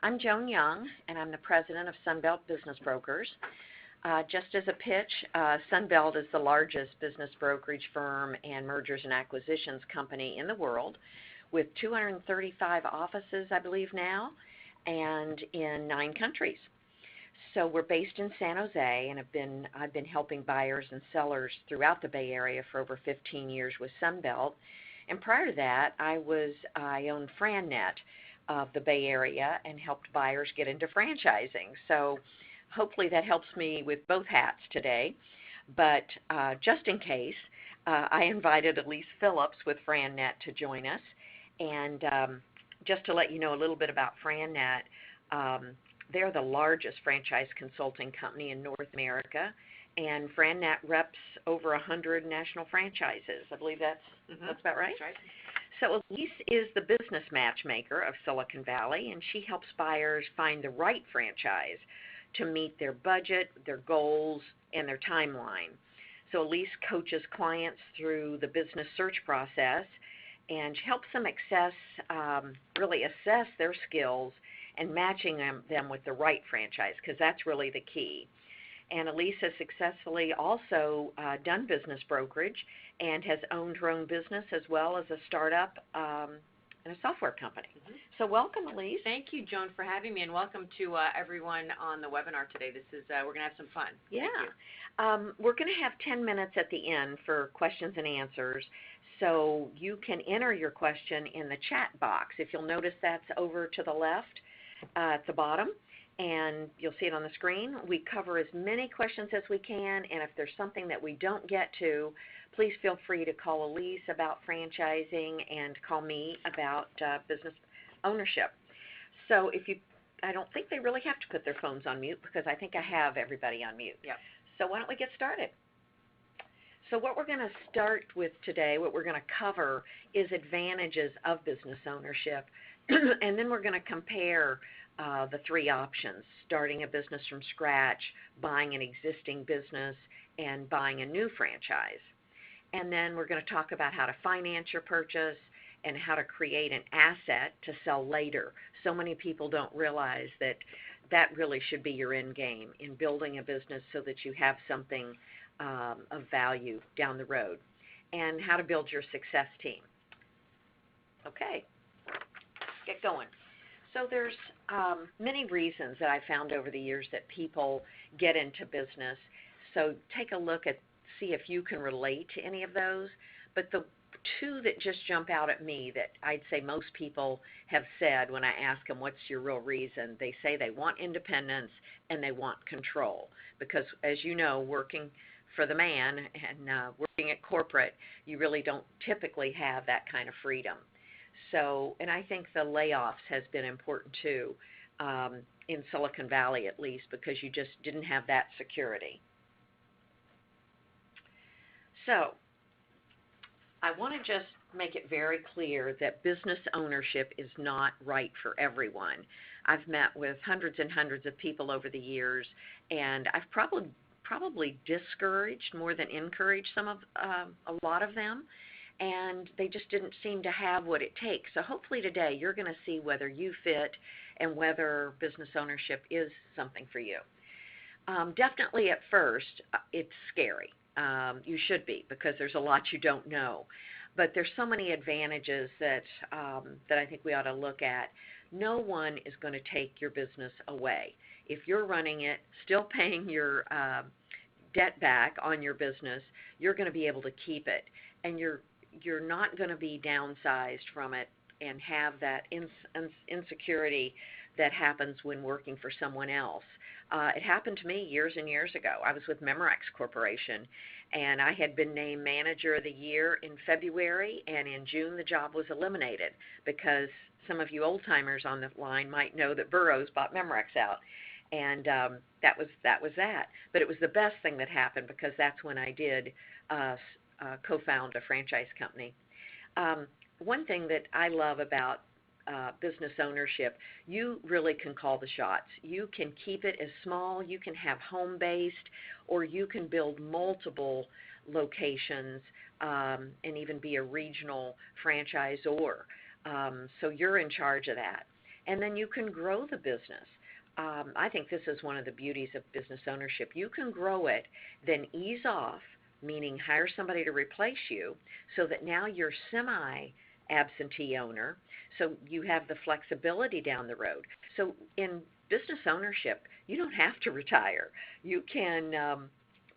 I'm Joan Young, and I'm the president of Sunbelt Business Brokers. Just as a pitch, Sunbelt is the largest business brokerage firm and mergers and acquisitions company in the world, with 235 offices, I believe now, and in 9 countries. So we're based in San Jose, and I've been helping buyers and sellers throughout the Bay Area for over 15 years with Sunbelt. And prior to that, I owned FranNet of the Bay Area and helped buyers get into franchising. So hopefully that helps me with both hats today. But just in case, I invited Elise Phillips with FranNet to join us. And just to let you know a little bit about FranNet, they're the largest franchise consulting company in North America, and FranNet reps over 100 national franchises. I believe that's about right? That's right. So Elise is the business matchmaker of Silicon Valley, and she helps buyers find the right franchise to meet their budget, their goals, and their timeline. So Elise coaches clients through the business search process and helps them really assess their skills and matching them with the right franchise, because that's really the key. And Elise has successfully also done business brokerage and has owned her own business as well as a startup and a software company. So welcome, Elise. Thank you, Joan, for having me, and welcome to everyone on the webinar today. We're going to have some fun. Yeah. Thank you. We're going to have 10 minutes at the end for questions and answers. So you can enter your question in the chat box. If you'll notice, that's over to the left at the bottom, and you'll see it on the screen. We cover as many questions as we can, and if there's something that we don't get to, please feel free to call Elise about franchising and call me about business ownership. So I don't think they really have to put their phones on mute, because I think I have everybody on mute. Yep. So why don't we get started? So what we're going to start with today, what we're going to cover, is advantages of business ownership, and then we're going to compare the 3 options: starting a business from scratch, buying an existing business, and buying a new franchise. And then we're going to talk about how to finance your purchase and how to create an asset to sell later. So many people don't realize that that really should be your end game in building a business so that you have something of value down the road, and how to build your success team. Okay, get going. So there's many reasons that I found over the years that people get into business. So take a look see if you can relate to any of those. But the 2 that just jump out at me that I'd say most people have said when I ask them what's your real reason, they say they want independence and they want control. Because as you know, working for the man and working at corporate, you really don't typically have that kind of freedom. So, and I think the layoffs has been important too, in Silicon Valley at least, because you just didn't have that security. So, I want to just make it very clear that business ownership is not right for everyone. I've met with hundreds and hundreds of people over the years, and I've probably discouraged more than encouraged a lot of them, and they just didn't seem to have what it takes. So hopefully today you're going to see whether you fit and whether business ownership is something for you. Definitely at first it's scary. You should be, because there's a lot you don't know. But there's so many advantages that I think we ought to look at. No one is going to take your business away. If you're running it, still paying your debt back on your business, you're going to be able to keep it, and you're not going to be downsized from it and have that insecurity that happens when working for someone else. It happened to me years and years ago. I was with Memorex Corporation, and I had been named Manager of the Year in February, and in June the job was eliminated, because some of you old-timers on the line might know that Burroughs bought Memorex out. And that was that. But it was the best thing that happened, because that's when I did co-found a franchise company. One thing that I love about business ownership, you really can call the shots. You can keep it as small, you can have home-based, or you can build multiple locations and even be a regional franchisor. So you're in charge of that. and then you can grow the business. I think this is one of the beauties of business ownership. You can grow it, then ease off, meaning hire somebody to replace you, so that now you're semi-absentee owner, so you have the flexibility down the road. So in business ownership, you don't have to retire. You can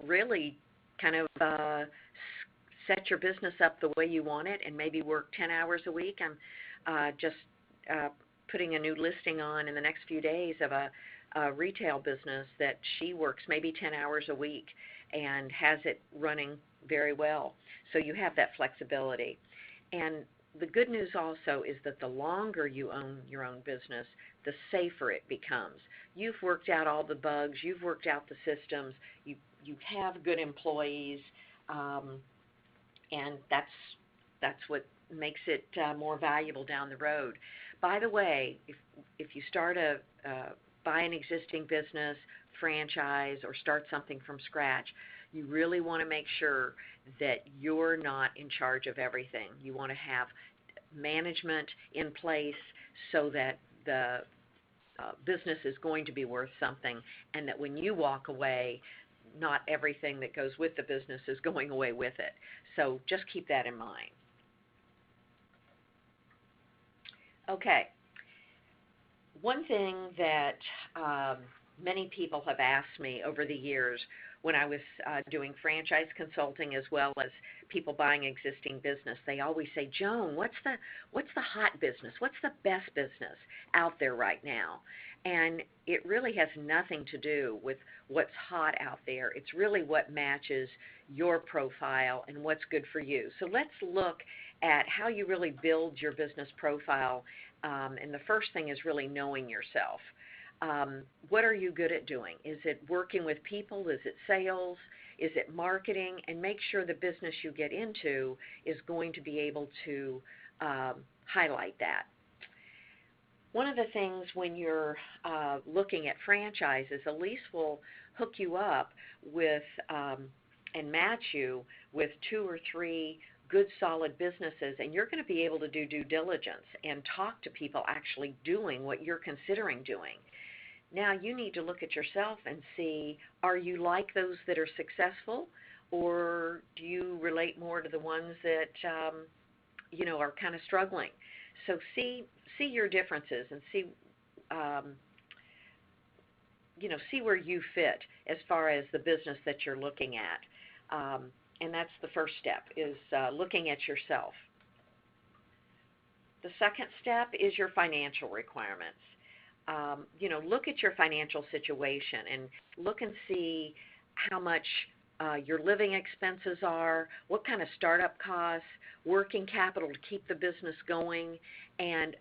really kind of set your business up the way you want it and maybe work 10 hours a week. I'm just putting a new listing on in the next few days of a retail business that she works maybe 10 hours a week and has it running very well. So you have that flexibility. And the good news also is that the longer you own your own business, the safer it becomes. You've worked out all the bugs, you've worked out the systems, you have good employees, and that's what makes it more valuable down the road. By the way, if you start buy an existing business, franchise, or start something from scratch, you really want to make sure that you're not in charge of everything. You want to have management in place so that the business is going to be worth something, and that when you walk away, not everything that goes with the business is going away with it. So just keep that in mind. Okay. One thing that many people have asked me over the years when I was doing franchise consulting as well as people buying existing business, they always say, Joan, what's the hot business? What's the best business out there right now? And it really has nothing to do with what's hot out there. It's really what matches your profile and what's good for you. So let's look at how you really build your business profile. And the first thing is really knowing yourself. What are you good at doing? Is it working with people? Is it sales? Is it marketing? And make sure the business you get into is going to be able to highlight that. One of the things when you're looking at franchises, Elise will hook you up with and match you with 2 or 3 good solid businesses, and you're going to be able to do due diligence and talk to people actually doing what you're considering doing. Now you need to look at yourself and see, are you like those that are successful, or do you relate more to the ones that are kind of struggling? So see your differences and see see where you fit as far as the business that you're looking at. And that's the first step, is looking at yourself. The second step is your financial requirements. Look at your financial situation and look and see how much your living expenses are, what kind of startup costs, working capital to keep the business going. And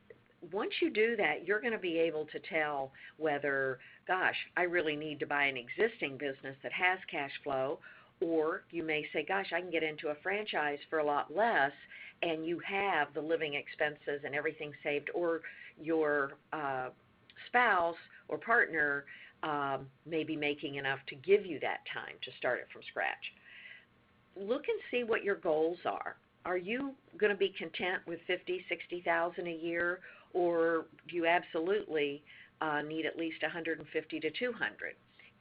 once you do that, you're going to be able to tell whether, gosh, I really need to buy an existing business that has cash flow, or you may say, gosh, I can get into a franchise for a lot less, and you have the living expenses and everything saved, or your spouse or partner may be making enough to give you that time to start it from scratch. Look and see what your goals are. Are you going to be content with $50,000, $60,000 a year, or do you absolutely need at least $150,000 to $200,000?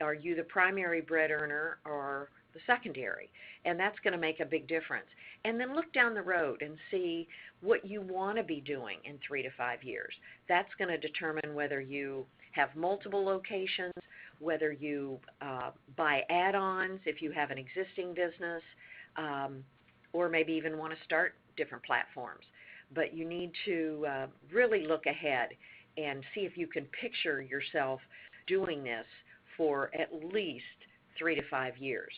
Are you the primary bread earner or the secondary? And that's going to make a big difference. And then look down the road and see what you want to be doing in 3 to 5 years. That's going to determine whether you have multiple locations, whether you buy add-ons if you have an existing business, or maybe even want to start different platforms. But you need to really look ahead and see if you can picture yourself doing this for at least 3 to 5 years.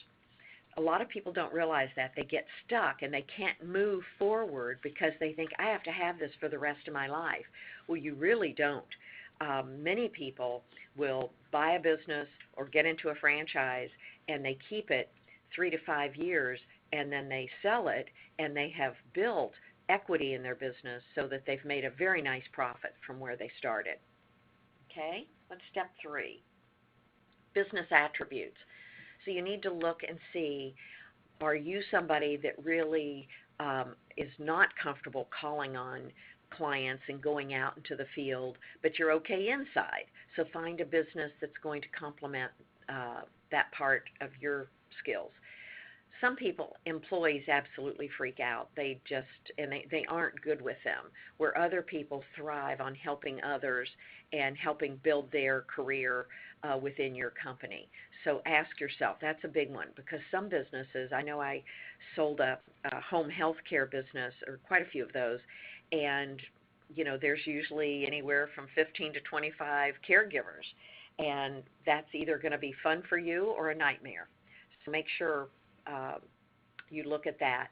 A lot of people don't realize that. They get stuck and they can't move forward because they think, I have to have this for the rest of my life. Well, you really don't. Many people will buy a business or get into a franchise and they keep it 3 to 5 years, and then they sell it and they have built equity in their business so that they've made a very nice profit from where they started. Okay, that's step 3. Business attributes. So you need to look and see, are you somebody that really is not comfortable calling on clients and going out into the field, but you're okay inside. So find a business that's going to complement that part of your skills. Some people, employees absolutely freak out. They aren't good with them, where other people thrive on helping others and helping build their career within your company. So ask yourself, that's a big one, because some businesses, I know I sold a home health care business, or quite a few of those, and there's usually anywhere from 15 to 25 caregivers, and that's either going to be fun for you or a nightmare. So make sure you look at that.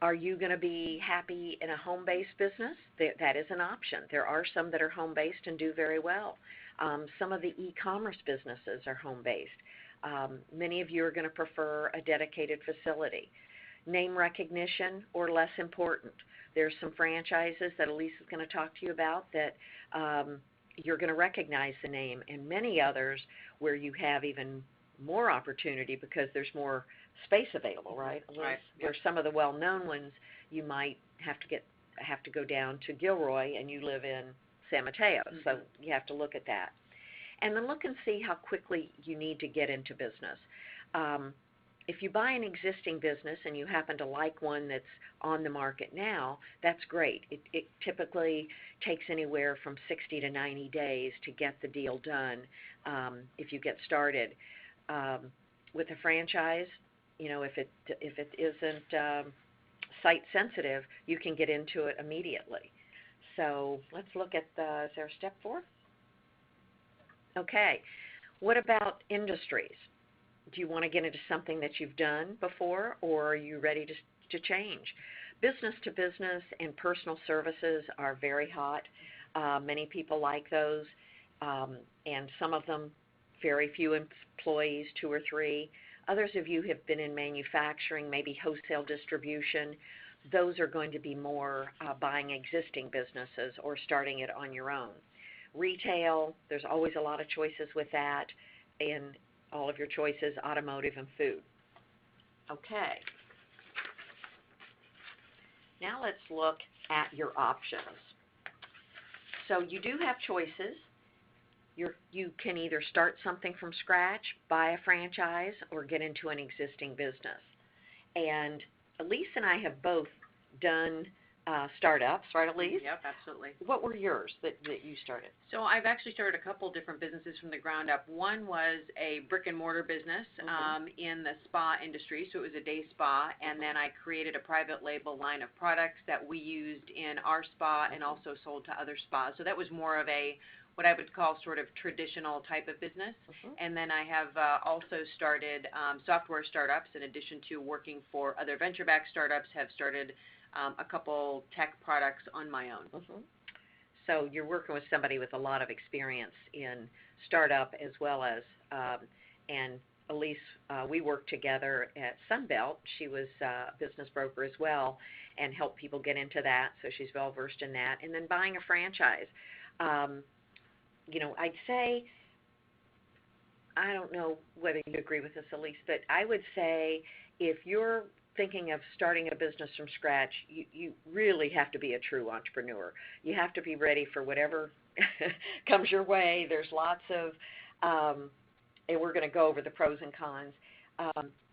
Are you going to be happy in a home-based business? That is an option. There are some that are home-based and do very well. Some of the e-commerce businesses are home-based. Many of you are going to prefer a dedicated facility. Name recognition or less important. There's some franchises that Elise is going to talk to you about that you're going to recognize the name, and many others where you have even more opportunity because there's more space available, right? Right. Where some of the well-known ones, you might have to go down to Gilroy, and you live in San Mateo, so you have to look at that. And then look and see how quickly you need to get into business. If you buy an existing business and you happen to like one that's on the market now, that's great. It typically takes anywhere from 60 to 90 days to get the deal done if you get started. With a franchise, if it isn't site sensitive, you can get into it immediately. So let's look at is there a step 4? Okay. What about industries? Do you want to get into something that you've done before, or are you ready to change? Business to business and personal services are very hot. Many people like those, and some of them, very few employees, 2 or 3. Others of you have been in manufacturing, maybe wholesale distribution. Those are going to be more buying existing businesses or starting it on your own. Retail, there's always a lot of choices with that, and all of your choices, automotive and food. Okay. Now let's look at your options. So you do have choices. You can either start something from scratch, buy a franchise, or get into an existing business. And Elise and I have both done startups, right, Elise? Yep, absolutely. What were yours that you started? So I've actually started a couple different businesses from the ground up. One was a brick and mortar business in the spa industry, so it was a day spa, and then I created a private label line of products that we used in our spa and also sold to other spas. So that was more of a what I would call sort of traditional type of business. And then I have also started software startups in addition to working for other venture-backed startups, have started a couple tech products on my own. So you're working with somebody with a lot of experience in startup as well as, and Elise, we worked together at Sunbelt. She was a business broker as well and helped people get into that, so she's well versed in that. And then buying a franchise. I'd say, I don't know whether you agree with this, Elise, but I would say if you're thinking of starting a business from scratch, you really have to be a true entrepreneur. You have to be ready for whatever comes your way. There's lots of, and we're going to go over the pros and cons.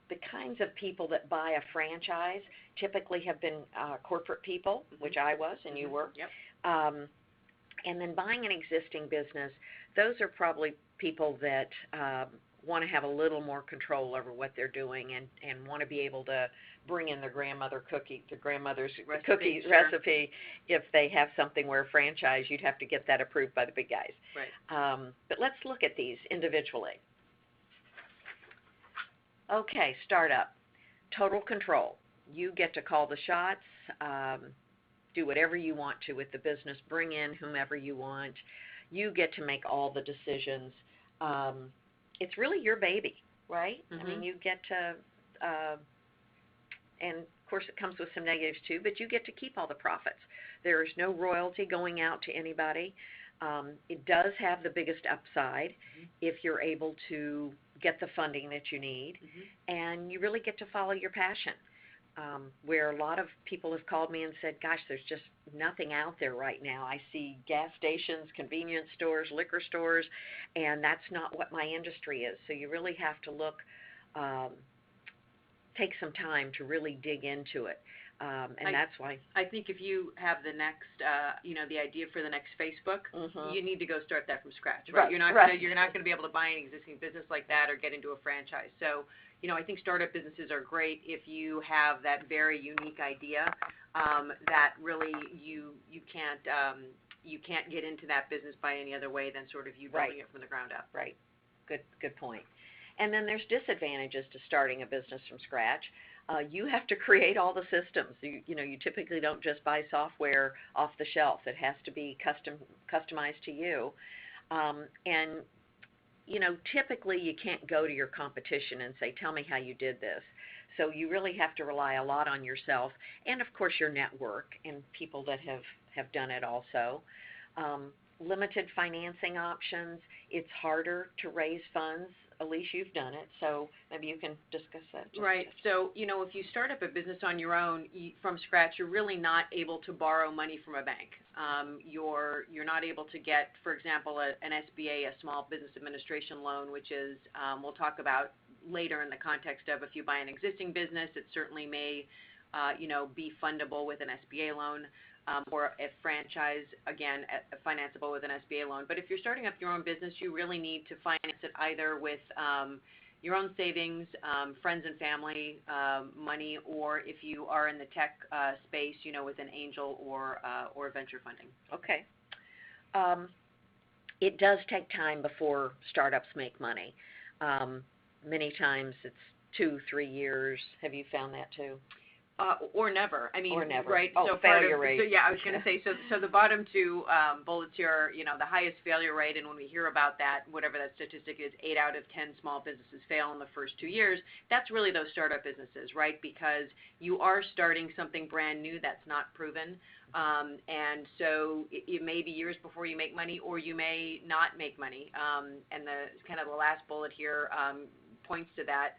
The kinds of people that buy a franchise typically have been corporate people, which I was and you were. Yep. And then buying an existing business, those are probably people that want to have a little more control over what they're doing and want to be able to bring in their grandmother's cookie recipe if they have something where a franchise, you'd have to get that approved by the big guys. Right. But let's look at these individually. Okay, startup. Total control. You get to call the shots. Do whatever you want to with the business, bring in whomever you want. You get to make all the decisions. It's really your baby, right? I mean, you get to, and of course it comes with some negatives too, but you get to keep all the profits. There is no royalty going out to anybody. It does have the biggest upside if you're able to get the funding that you need, and you really get to follow your passion. where a lot of people have called me and said, gosh, there's just nothing out there right now. I see gas stations, convenience stores, liquor stores, and that's not what my industry is. So you really have to look, take some time to really dig into it. And that's why I think if you have the next, the idea for the next Facebook, you need to go start that from scratch, right? You're not going to be able to buy an existing business like that or get into a franchise. So, I think startup businesses are great if you have that very unique idea that really you can't get into that business by any other way than sort of you building it from the ground up. Right. Good point. And then there's disadvantages to starting a business from scratch. You have to create all the systems. You typically don't just buy software off the shelf. It has to be customized to you. And typically you can't go to your competition and say, tell me how you did this. So you really have to rely a lot on yourself and, of course, your network and people that have done it also. Limited financing options. It's harder to raise funds. Elise, you've done it, so maybe you can discuss that. Right. So, if you start up a business on your own from scratch, you're really not able to borrow money from a bank. You're not able to get, for example, an SBA, a Small Business Administration loan, which is we'll talk about later in the context of if you buy an existing business, it certainly may, be fundable with an SBA loan. Or a franchise, again, financeable with an SBA loan. But if you're starting up your own business, you really need to finance it either with your own savings, friends and family money, or if you are in the tech space, with an angel or venture funding. Okay. It does take time before startups make money. Many times it's 2-3 years. Have you found that too? Or never. I mean, or never. Right? Oh, so failure rate. So yeah, I was going to say, so the bottom two bullets here are, the highest failure rate, and when we hear about that, whatever that statistic is, 8 out of 10 small businesses fail in the first 2 years. That's really those startup businesses, right? Because you are starting something brand new that's not proven, and so it may be years before you make money, or you may not make money. And the kind of the last bullet here points to that.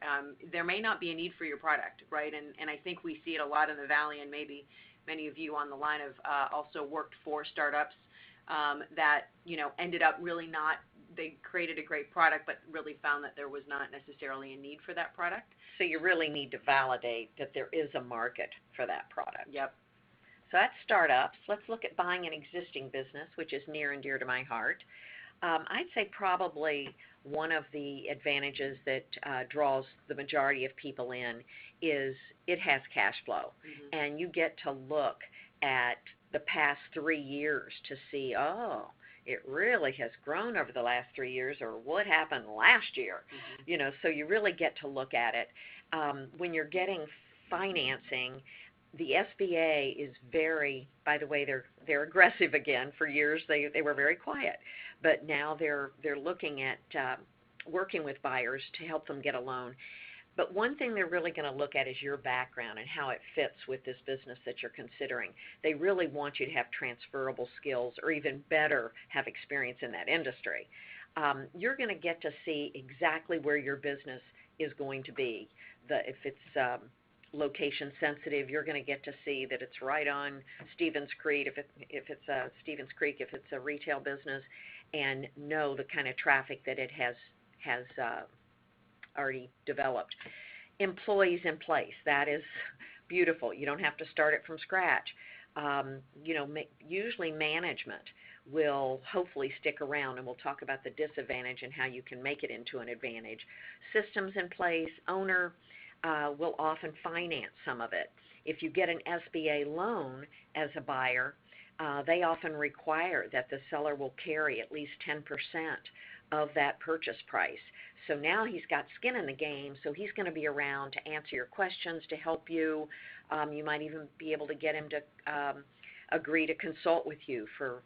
There may not be a need for your product, right? And I think we see it a lot in the Valley, and maybe many of you on the line have also worked for startups that, ended up really not, they created a great product, but really found that there was not necessarily a need for that product. So you really need to validate that there is a market for that product. Yep. So that's startups. Let's look at buying an existing business, which is near and dear to my heart. I'd say probably one of the advantages that draws the majority of people in is it has cash flow. And you get to look at the past 3 years to see, it really has grown over the last 3 years, or what happened last year. So you really get to look at it. When you're getting financing, the SBA is very, by the way, they're aggressive again. For years they were very quiet, but now they're looking at working with buyers to help them get a loan. But one thing they're really going to look at is your background and how it fits with this business that you're considering. They really want you to have transferable skills, or even better, have experience in that industry. You're going to get to see exactly where your business is going to be. If it's location sensitive, you're going to get to see that it's right on Stevens Creek, if it's Stevens Creek, if it's a retail business, and know the kind of traffic that it has already developed. Employees in place, that is beautiful. You don't have to start it from scratch. Usually management will hopefully stick around, and we'll talk about the disadvantage and how you can make it into an advantage. Systems in place, owner will often finance some of it. If you get an SBA loan as a buyer, they often require that the seller will carry at least 10% of that purchase price. So now he's got skin in the game, so he's going to be around to answer your questions, to help you. You might even be able to get him to agree to consult with you for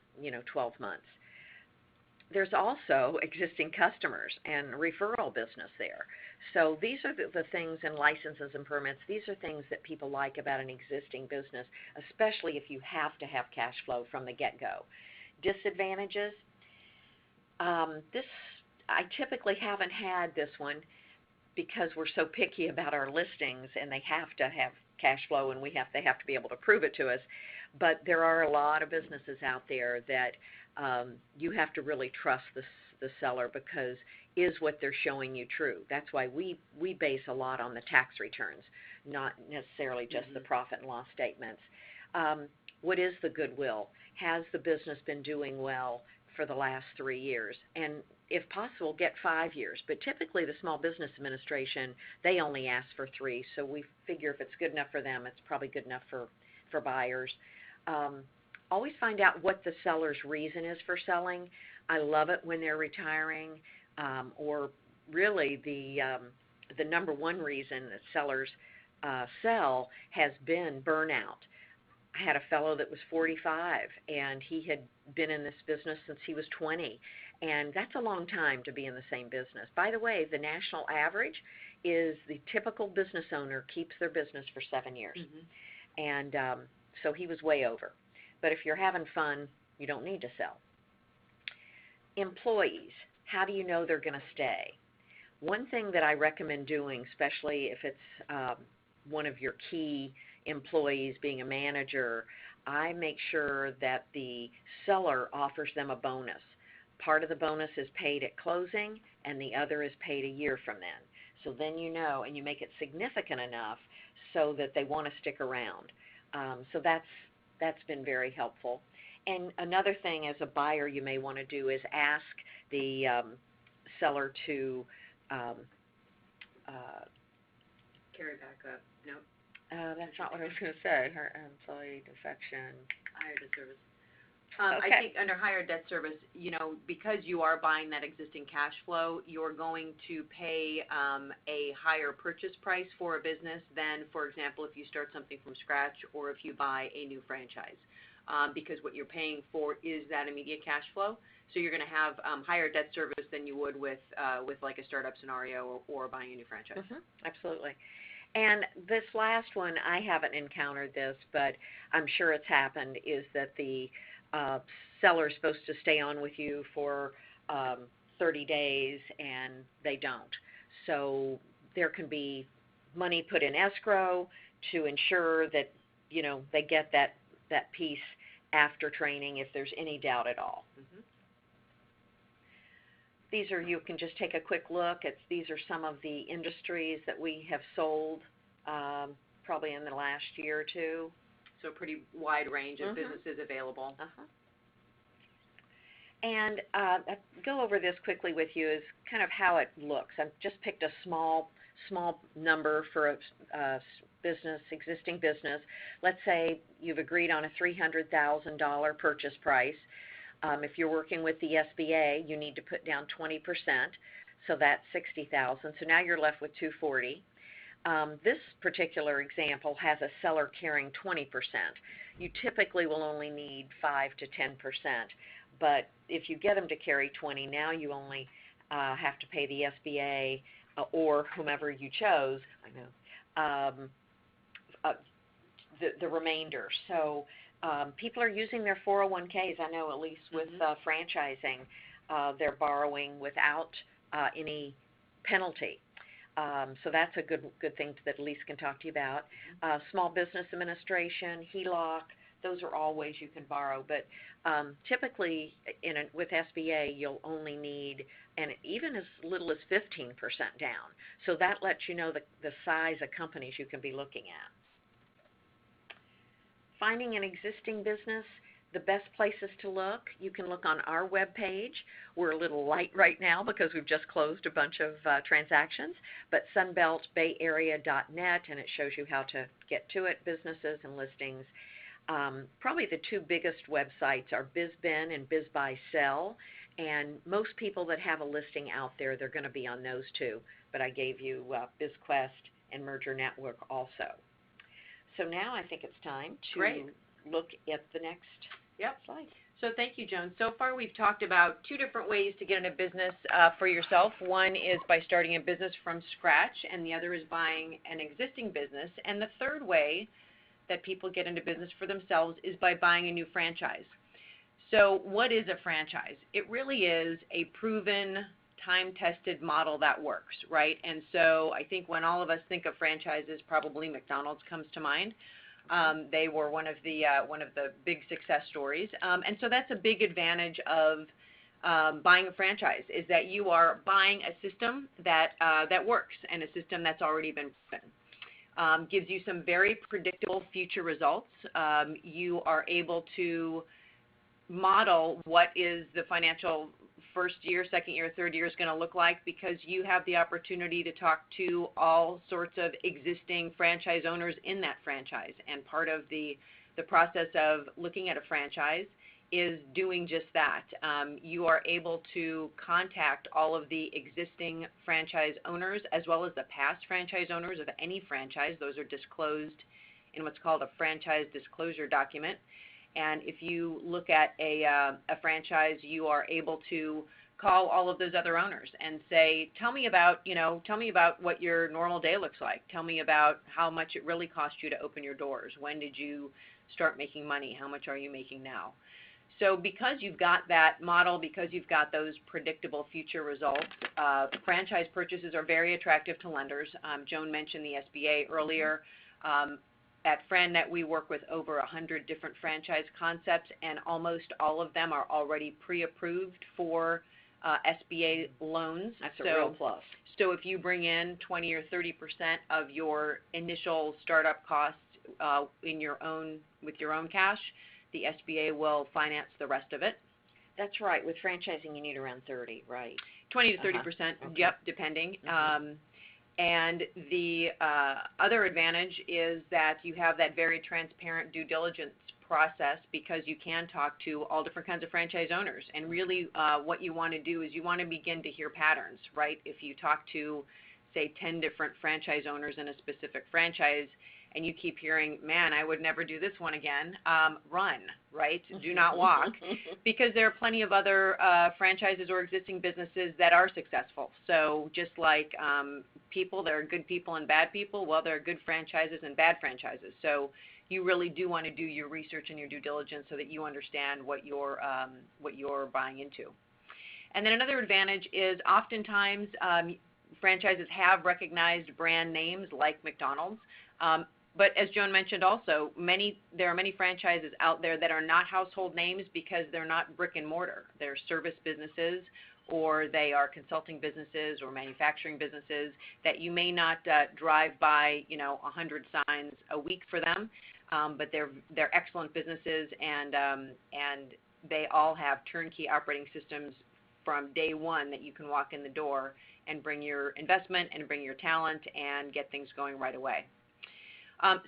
12 months. There's also existing customers and referral business there. So these are the things, and licenses and permits, these are things that people like about an existing business, especially if you have to have cash flow from the get-go. Disadvantages, I typically haven't had this one because we're so picky about our listings and they have to have cash flow, and they have to be able to prove it to us. But there are a lot of businesses out there that you have to really trust the seller, because is what they're showing you true? That's why we base a lot on the tax returns, not necessarily just the profit and loss statements. What is the goodwill? Has the business been doing well for the last 3 years? And if possible, get 5 years. But typically the Small Business Administration, they only ask for 3. So we figure if it's good enough for them, it's probably good enough for buyers. Always find out what the seller's reason is for selling. I love it when they're retiring, or really the number one reason that sellers sell has been burnout. I had a fellow that was 45, and he had been in this business since he was 20, and that's a long time to be in the same business. By the way, the national average is the typical business owner keeps their business for 7 years, and so he was way over. But if you're having fun, you don't need to sell. Employees, how do you know they're going to stay? One thing that I recommend doing, especially if it's one of your key employees being a manager, I make sure that the seller offers them a bonus. Part of the bonus is paid at closing, and the other is paid a year from then. So then you know, and you make it significant enough so that they want to stick around. So that's been very helpful. And another thing as a buyer you may want to do is ask the seller to carry back up. Nope. That's not what I was going to say. Her employee defection. Higher debt service. Okay. I think under higher debt service, you know, because you are buying that existing cash flow, you're going to pay a higher purchase price for a business than, for example, if you start something from scratch or if you buy a new franchise. Because what you're paying for is that immediate cash flow. So you're going to have higher debt service than you would with like a startup scenario or buying a new franchise. Absolutely. And this last one, I haven't encountered this, but I'm sure it's happened, is that the seller is supposed to stay on with you for 30 days and they don't. So there can be money put in escrow to ensure that, you know, they get that piece after training if there's any doubt at all. These are, you can just take a quick look. These are some of the industries that we have sold probably in the last year or two. So a pretty wide range of businesses available. And go over this quickly with you, is kind of how it looks. I've just picked a small number for a business, existing business. Let's say you've agreed on a $300,000 purchase price. If you're working with the SBA, you need to put down 20%, so that's $60,000. So now you're left with $240,000. This particular example has a seller carrying 20%. You typically will only need 5 to 10%, but if you get them to carry 20, now you only have to pay the SBA or whomever you chose. The remainder. So people are using their 401ks. I know, at least with franchising, they're borrowing without any penalty. So that's a good thing that Elise can talk to you about. Small Business Administration, HELOC, those are all ways you can borrow. But typically with SBA, you'll only need, and even as little as 15% down. So that lets you know the size of companies you can be looking at. Finding an existing business, the best places to look, you can look on our webpage. We're a little light right now because we've just closed a bunch of transactions, but sunbeltbayarea.net, and it shows you how to get to it, businesses and listings. Probably the two biggest websites are BizBin and BizBuySell, and most people that have a listing out there, they're going to be on those two, but I gave you BizQuest and Merger Network also. So now I think it's time to look at the next slide. So thank you, Joan. So far we've talked about two different ways to get into business for yourself. One is by starting a business from scratch, and the other is buying an existing business. And the third way that people get into business for themselves is by buying a new franchise. So what is a franchise? It really is a proven time-tested model that works, right? And so I think when all of us think of franchises, probably McDonald's comes to mind. They were one of the big success stories, and so that's a big advantage of buying a franchise, is that you are buying a system that works, and a system that's already been proven. Gives you some very predictable future results. You are able to model what is the financial first year, second year, third year is going to look like, because you have the opportunity to talk to all sorts of existing franchise owners in that franchise. And part of the process of looking at a franchise is doing just that. You are able to contact all of the existing franchise owners as well as the past franchise owners of any franchise. Those are disclosed in what's called a franchise disclosure document. And if you look at a franchise, you are able to call all of those other owners and say, tell me about what your normal day looks like. Tell me about how much it really cost you to open your doors. When did you start making money? How much are you making now? So because you've got that model, because you've got those predictable future results, franchise purchases are very attractive to lenders. Joan mentioned the SBA earlier. At FranNet, we work with over 100 different franchise concepts, and almost all of them are already pre-approved for SBA loans. That's a real plus. So if you bring in 20 or 30% of your initial startup costs with your own cash, the SBA will finance the rest of it. That's right. With franchising, you need around 30, right? 20 to 30%, okay. Yep, depending. And the other advantage is that you have that very transparent due diligence process, because you can talk to all different kinds of franchise owners. And really what you want to do is you want to begin to hear patterns, right? If you talk to, say, 10 different franchise owners in a specific franchise, and you keep hearing, man, I would never do this one again, run, right? Do not walk, because there are plenty of other franchises or existing businesses that are successful. So just like people, there are good people and bad people, well, there are good franchises and bad franchises. So you really do want to do your research and your due diligence so that you understand what you're buying into. And then another advantage is oftentimes franchises have recognized brand names like McDonald's. But as Joan mentioned also, there are many franchises out there that are not household names because they're not brick and mortar. They're service businesses, or they are consulting businesses or manufacturing businesses that you may not drive by 100 signs a week for them, but they're excellent businesses, and they all have turnkey operating systems from day one that you can walk in the door and bring your investment and bring your talent and get things going right away.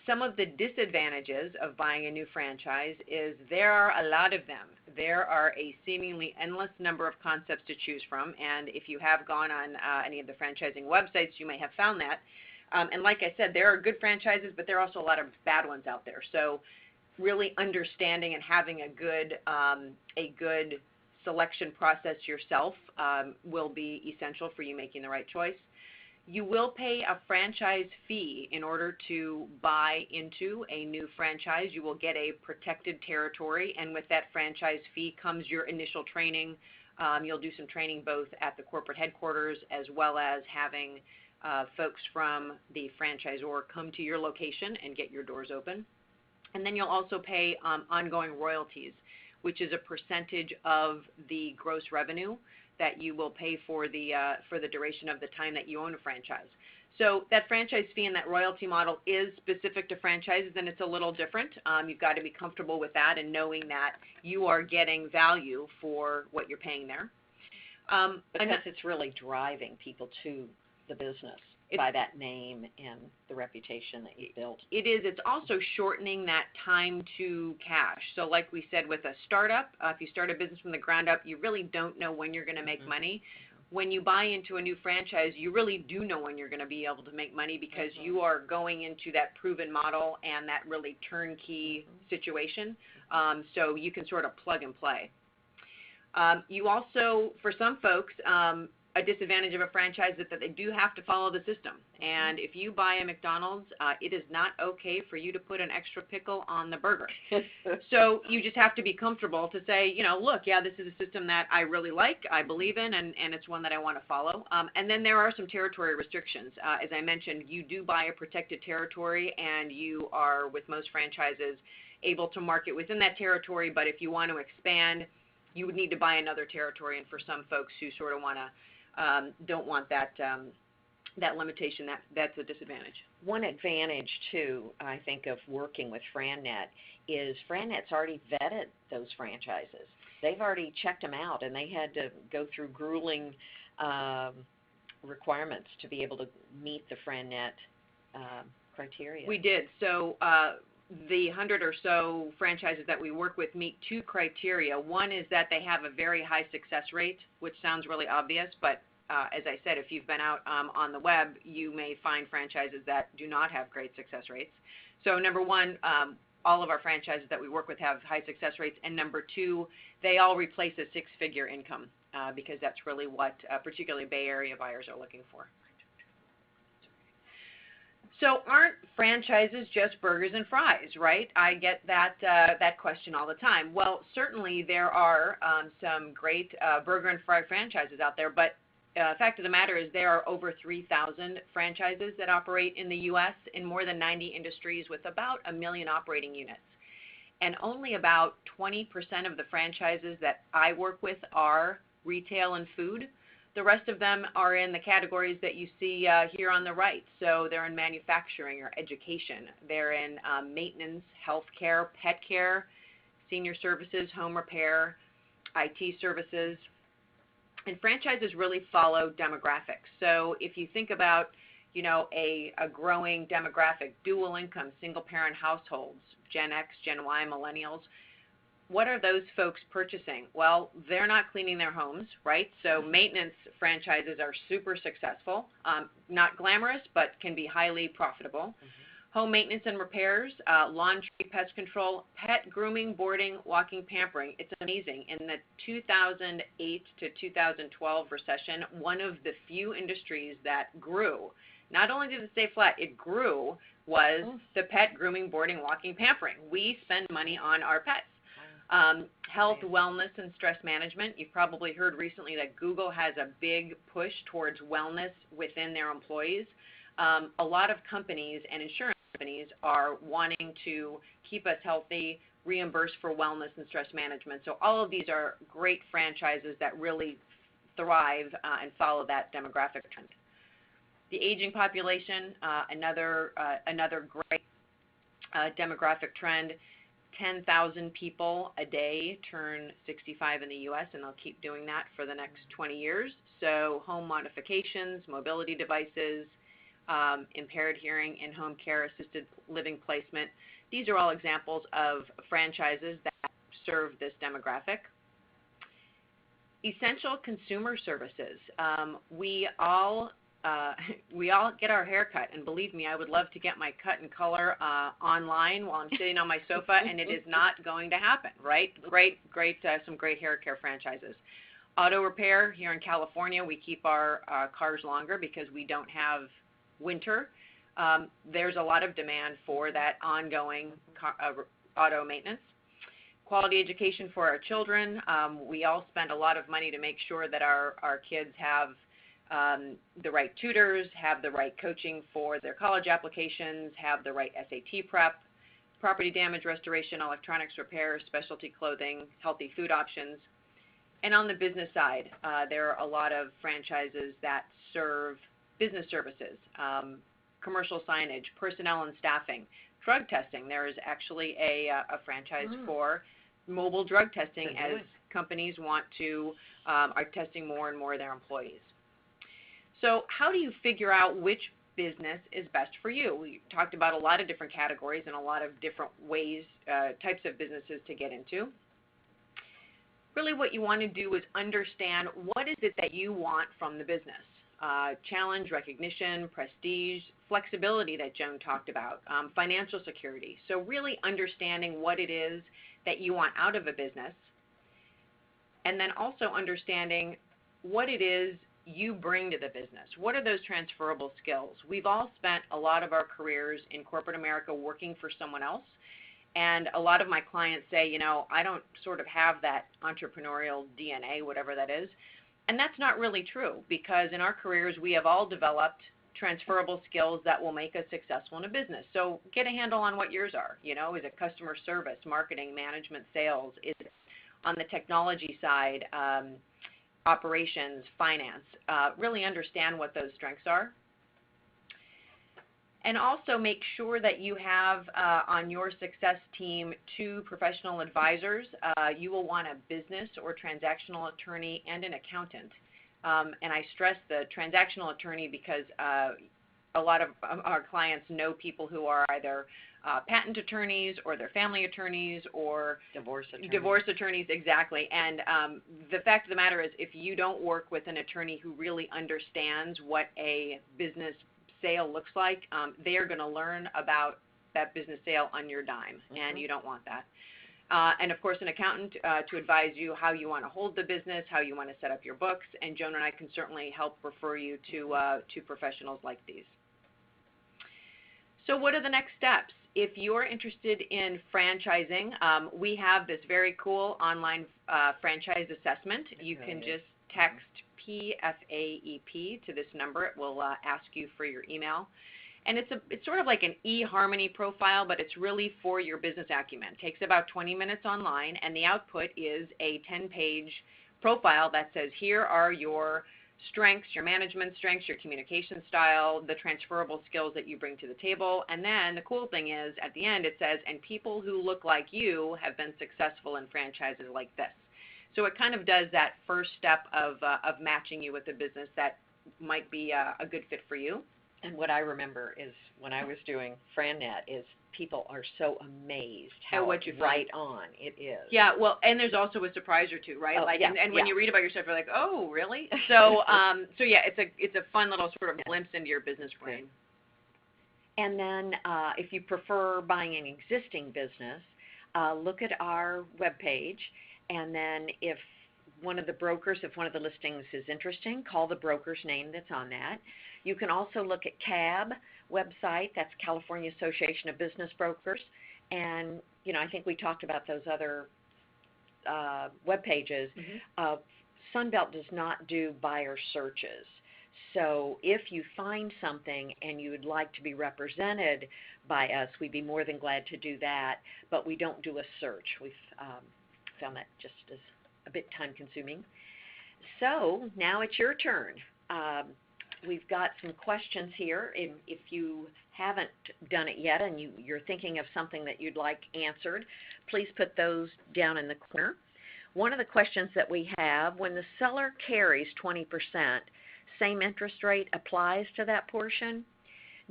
Some of the disadvantages of buying a new franchise is there are a lot of them. There are a seemingly endless number of concepts to choose from, and if you have gone on any of the franchising websites, you may have found that. And like I said, there are good franchises, but there are also a lot of bad ones out there. So really understanding and having a good selection process yourself will be essential for you making the right choice. You will pay a franchise fee in order to buy into a new franchise. You will get a protected territory, and with that franchise fee comes your initial training. You'll do some training both at the corporate headquarters as well as having folks from the franchisor come to your location and get your doors open. And then you'll also pay ongoing royalties, which is a percentage of the gross revenue that you will pay for the duration of the time that you own a franchise. So that franchise fee and that royalty model is specific to franchises, and it's a little different. You've got to be comfortable with that and knowing that you are getting value for what you're paying there. Because it's really driving people to the business by that name and the reputation that you built. It is. It's also shortening that time to cash. So like we said, with a startup, if you start a business from the ground up, you really don't know when you're going to make money. When you buy into a new franchise, you really do know when you're going to be able to make money, because you are going into that proven model and that really turnkey situation. So you can sort of plug and play. You also, for some folks, a disadvantage of a franchise is that they do have to follow the system. And if you buy a McDonald's, it is not okay for you to put an extra pickle on the burger. So you just have to be comfortable to say, you know, look, yeah, this is a system that I really like, I believe in, and it's one that I want to follow. And then there are some territory restrictions. As I mentioned, you do buy a protected territory, and you are, with most franchises, able to market within that territory. But if you want to expand, you would need to buy another territory. And for some folks who sort of want to don't want that that limitation, that's a disadvantage. One advantage, too, I think, of working with FranNet is FranNet's already vetted those franchises. They've already checked them out, and they had to go through grueling requirements to be able to meet the FranNet criteria. We did. So the 100 or so franchises that we work with meet two criteria. One is that they have a very high success rate, which sounds really obvious, but as I said, if you've been out on the web, you may find franchises that do not have great success rates. So number one, all of our franchises that we work with have high success rates, and number two, they all replace a six-figure income because that's really what particularly Bay Area buyers are looking for. So aren't franchises just burgers and fries, right? I get that question all the time. Well, certainly there are some great burger and fry franchises out there, but fact of the matter is there are over 3,000 franchises that operate in the U.S. in more than 90 industries with about 1 million operating units. And only about 20% of the franchises that I work with are retail and food. The rest of them are in the categories that you see here on the right. So they're in manufacturing or education. They're in maintenance, healthcare, pet care, senior services, home repair, IT services. And franchises really follow demographics. So if you think about, you know, a growing demographic, dual income, single parent households, Gen X, Gen Y, millennials, what are those folks purchasing? Well, they're not cleaning their homes, right? So maintenance franchises are super successful, not glamorous, but can be highly profitable. Home maintenance and repairs, laundry, pest control, pet grooming, boarding, walking, pampering. It's amazing. In the 2008 to 2012 recession, one of the few industries that grew, not only did it stay flat, it grew, was the pet grooming, boarding, walking, pampering. We spend money on our pets. Health, wellness, and stress management. You've probably heard recently that Google has a big push towards wellness within their employees. A lot of companies and insurance companies are wanting to keep us healthy, reimburse for wellness and stress management. So all of these are great franchises that really thrive and follow that demographic trend. The aging population, another great demographic trend. 10,000 people a day turn 65 in the U.S., and they'll keep doing that for the next 20 years. So home modifications, mobility devices, impaired hearing, in-home care, assisted living placement. These are all examples of franchises that serve this demographic. Essential consumer services. We all get our hair cut, and believe me, I would love to get my cut and color online while I'm sitting on my sofa, and it is not going to happen, right? Some great hair care franchises. Auto repair here in California, we keep our cars longer because we don't have winter. There's a lot of demand for that ongoing auto maintenance. Quality education for our children. We all spend a lot of money to make sure that our kids have the right tutors, have the right coaching for their college applications, have the right SAT prep, property damage restoration, electronics repair, specialty clothing, healthy food options. And on the business side, there are a lot of franchises that serve business services, commercial signage, personnel and staffing, drug testing. There is actually a franchise for mobile drug testing as companies want to, are testing more and more of their employees. So how do you figure out which business is best for you? We talked about a lot of different categories and a lot of different ways, types of businesses to get into. Really what you want to do is understand what is it that you want from the business. Challenge, recognition, prestige, flexibility that Joan talked about, financial security. So really understanding what it is that you want out of a business, and then also understanding what it is you bring to the business? What are those transferable skills? We've all spent a lot of our careers in corporate America working for someone else. And a lot of my clients say, I don't sort of have that entrepreneurial DNA, whatever that is. And that's not really true, because in our careers, we have all developed transferable skills that will make us successful in a business. So get a handle on what yours are. Is it customer service, marketing, management, sales? Is it on the technology side, operations, finance? Really understand what those strengths are. And also make sure that you have on your success team 2 professional advisors. You will want a business or transactional attorney and an accountant. And I stress the transactional attorney because a lot of our clients know people who are either patent attorneys or they're family attorneys or Divorce attorneys. Divorce attorneys, exactly. And the fact of the matter is, if you don't work with an attorney who really understands what a business sale looks like, they are going to learn about that business sale on your dime, and you don't want that. And of course, an accountant to advise you how you want to hold the business, how you want to set up your books, and Joan and I can certainly help refer you to professionals like these. So what are the next steps? If you're interested in franchising, we have this very cool online franchise assessment. You can just text PFAEP to this number. It will ask you for your email. And it's sort of like an eHarmony profile, but it's really for your business acumen. It takes about 20 minutes online, and the output is a 10-page profile that says, here are your strengths, your management strengths, your communication style, the transferable skills that you bring to the table. And then the cool thing is, at the end, it says, and people who look like you have been successful in franchises like this. So it kind of does that first step of matching you with a business that might be a good fit for you. And what I remember is when I was doing FranNet is people are so amazed how what you right on it is. Yeah, well, and there's also a surprise or two, right? And when you read about yourself, you're like, oh, really? So, yeah, it's a fun little sort of glimpse into your business brain. And then if you prefer buying an existing business, look at our webpage, and then if one of the listings is interesting, call the broker's name that's on that. You can also look at CAB website, that's California Association of Business Brokers, and I think we talked about those other web pages. Sunbelt does not do buyer searches. So if you find something and you would like to be represented by us, we'd be more than glad to do that, but we don't do a search. We've found that just as a bit time consuming. So now it's your turn. We've got some questions here. If you haven't done it yet and you're thinking of something that you'd like answered, please put those down in the corner. One of the questions that we have, when the seller carries 20%, same interest rate applies to that portion?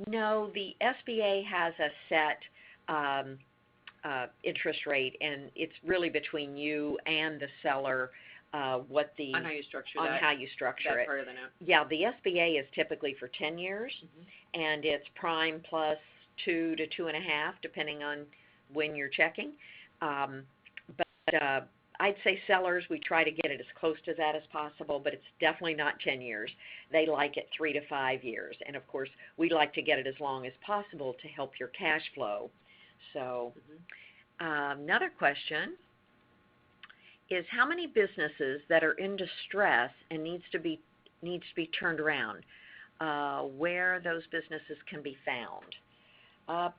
No, the SBA has a set interest rate, and it's really between you and the seller. On how you structure that. On how you structure it. Part of the note. Yeah, the SBA is typically for 10 years, and it's prime plus 2 to 2.5, depending on when you're checking. But I'd say sellers, we try to get it as close to that as possible, but it's definitely not 10 years. They like it 3 to 5 years, and of course, we like to get it as long as possible to help your cash flow. So, another question is how many businesses that are in distress and needs to be turned around, where those businesses can be found.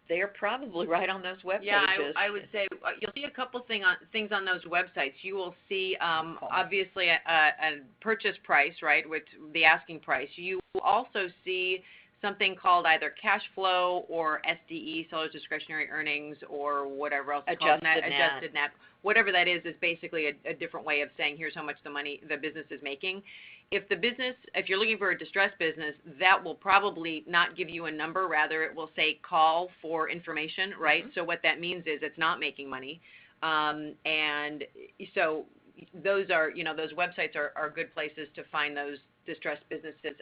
They're probably right on those web pages. Yeah, I would say you'll see a couple things on those websites. You will see obviously a purchase price, right, with the asking price. You will also see something called either cash flow or SDE, seller's discretionary earnings, or whatever else it's called. Adjusted net. Whatever that is basically a different way of saying here's how much the business is making. If you're looking for a distressed business, that will probably not give you a number. Rather, it will say call for information, right? So what that means is it's not making money. And so those websites are good places to find those distressed businesses.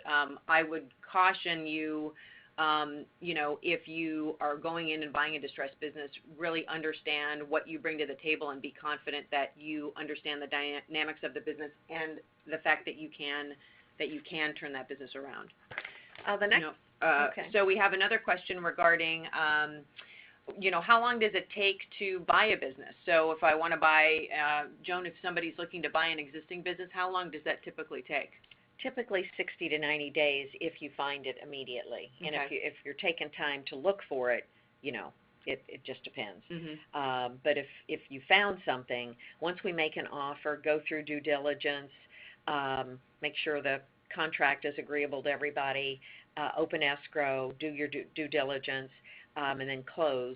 I would caution you, if you are going in and buying a distressed business, really understand what you bring to the table and be confident that you understand the dynamics of the business and the fact that you can that you can turn that business around. The next, okay. So we have another question regarding, how long does it take to buy a business? So if I want to buy, Joan, if somebody's looking to buy an existing business, how long does that typically take? Typically 60 to 90 days if you find it immediately. And Okay. if you're taking time to look for it, it just depends. But if you found something, once we make an offer, go through due diligence, make sure the contract is agreeable to everybody, open escrow, do your due diligence, and then close.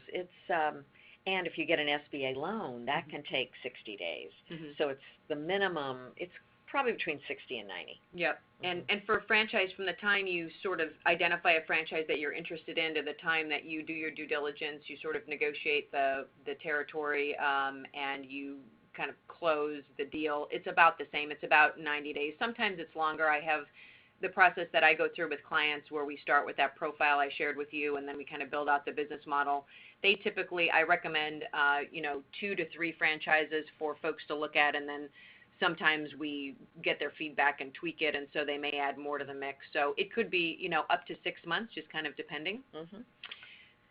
And if you get an SBA loan, that can take 60 days. So it's the minimum, it's probably between 60 and 90. Yep. And for a franchise, from the time you sort of identify a franchise that you're interested in to the time that you do your due diligence, you sort of negotiate the territory, and you kind of close the deal, it's about the same. It's about 90 days. Sometimes it's longer. I have the process that I go through with clients where we start with that profile I shared with you, and then we kind of build out the business model. They typically, I recommend, 2 to 3 franchises for folks to look at, and then sometimes we get their feedback and tweak it, and so they may add more to the mix. So it could be, up to 6 months, just kind of depending.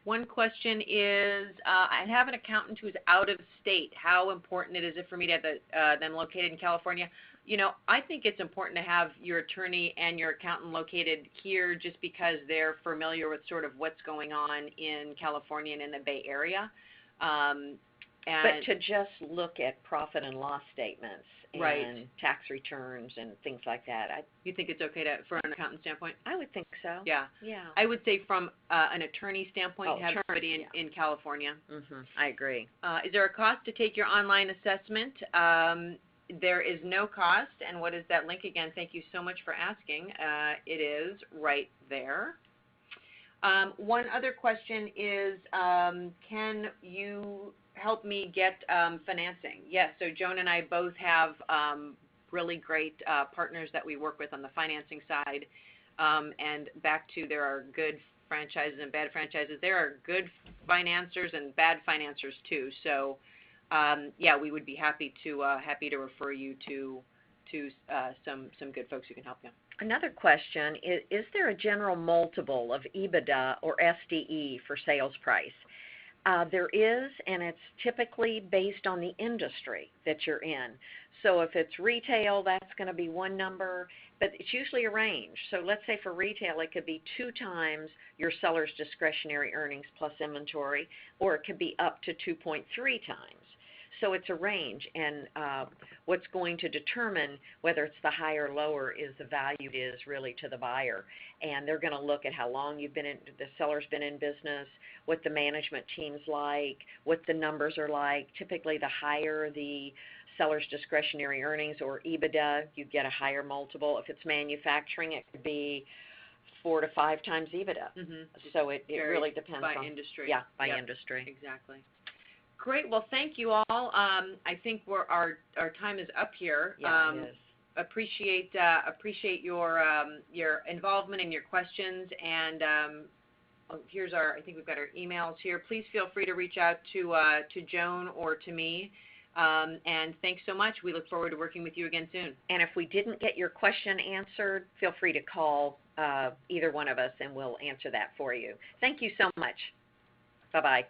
One question is, I have an accountant who's out of state. How important is it for me to have them located in California? I think it's important to have your attorney and your accountant located here just because they're familiar with sort of what's going on in California and in the Bay Area. But to just look at profit and loss statements and Right. tax returns and things like that, you think it's okay for an accountant standpoint? I would think so. Yeah. Yeah. I would say from an attorney standpoint, have somebody yeah. in California. I agree. Is there a cost to take your online assessment? There is no cost. And what is that link again? Thank you so much for asking. It is right there. One other question is, can you help me get financing? Yes, so Joan and I both have really great partners that we work with on the financing side. And back to, there are good franchises and bad franchises. There are good financiers and bad financiers too. So we would be happy to refer you to some good folks who can help you. Another question is there a general multiple of EBITDA or SDE for sales price? There is, and it's typically based on the industry that you're in. So if it's retail, that's going to be one number, but it's usually a range. So let's say for retail, it could be 2 times your seller's discretionary earnings plus inventory, or it could be up to 2.3 times. So it's a range, and what's going to determine whether it's the higher or lower is the value is really to the buyer. And they're going to look at how long the seller's been in business, what the management team's like, what the numbers are like. Typically, the higher the seller's discretionary earnings or EBITDA, you get a higher multiple. If it's manufacturing, it could be 4 to 5 times EBITDA. So it really depends by on industry. Yeah, by industry. Exactly. Great. Well, thank you all. I think our time is up here. Yeah, it is. Appreciate your involvement and your questions. And here's I think we've got our emails here. Please feel free to reach out to Joan or to me. And thanks so much. We look forward to working with you again soon. And if we didn't get your question answered, feel free to call either one of us and we'll answer that for you. Thank you so much. Bye-bye.